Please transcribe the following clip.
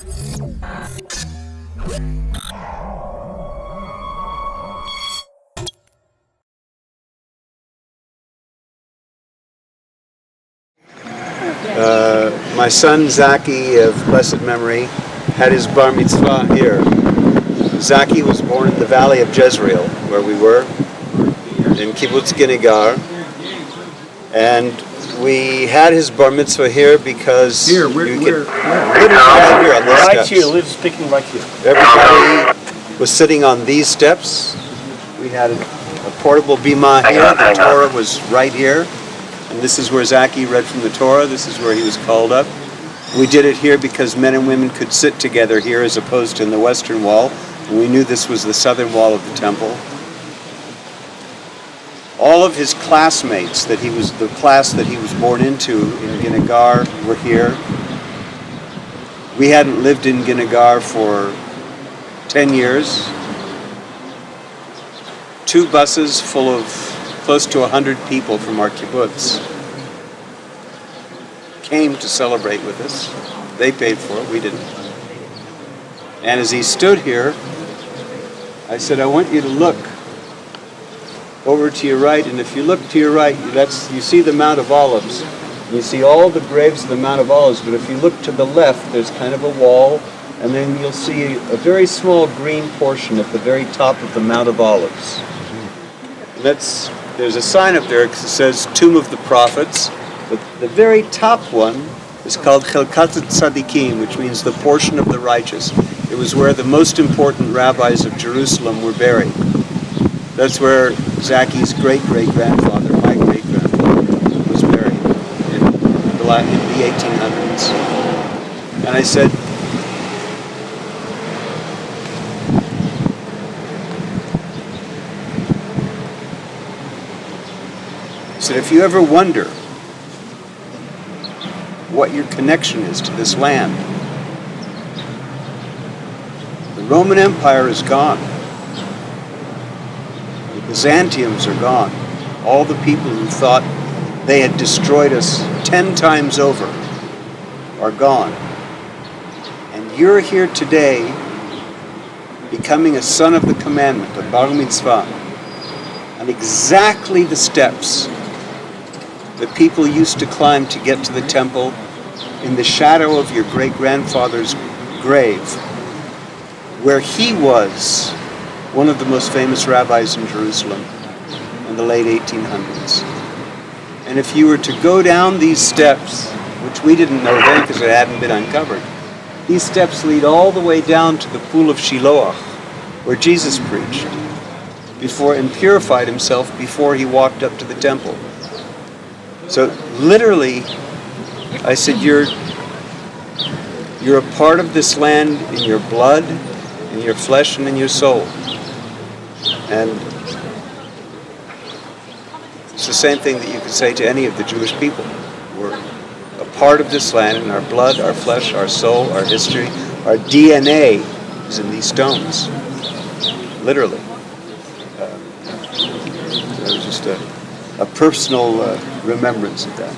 My son Zaki, of blessed memory, had his Bar Mitzvah here. Zaki was born in the valley of Jezreel, where we were, in Kibbutz Ginegar. And we had his Bar Mitzvah here because... Literally right here on these right steps. here, live speaking right here. Everybody was sitting on these steps. We had a portable bima here. The Torah was right here. And this is where Zaki read from the Torah. This is where he was called up. We did it here because men and women could sit together here as opposed to in the western wall. And we knew this was the southern wall of the temple. All of his classmates, the class that he was born into in Ginegar, were here. We hadn't lived in Ginegar for 10 years. 2 buses full of close to 100 people from our kibbutz came to celebrate with us. They paid for it, we didn't. And as he stood here, I said, I want you to look over to your right, and if you look to your right, you see the Mount of Olives. You see all the graves of the Mount of Olives, but if you look to the left, there's kind of a wall, and then you'll see a very small green portion at the very top of the Mount of Olives. There's a sign up there that says Tomb of the Prophets, but the very top one is called Chelkat Tzadikim, which means the portion of the righteous. It was where the most important rabbis of Jerusalem were buried. That's where Zaki's great-great-grandfather, my great-grandfather, was buried in the 1800s. And I said, if you ever wonder what your connection is to this land, the Roman Empire is gone. The Byzantiums are gone. All the people who thought they had destroyed us 10 times over are gone. And you're here today becoming a son of the commandment, a Bar Mitzvah, on exactly the steps that people used to climb to get to the temple in the shadow of your great-grandfather's grave, where he was one of the most famous rabbis in Jerusalem in the late 1800s. And if you were to go down these steps, which we didn't know then because it hadn't been uncovered, these steps lead all the way down to the pool of Shiloah, where Jesus preached and purified himself before he walked up to the temple. So literally, I said, you're a part of this land in your blood, in your flesh, and in your soul. And it's the same thing that you could say to any of the Jewish people. We're a part of this land in our blood, our flesh, our soul, our history. Our DNA is in these stones, literally. So it was just a personal remembrance of that.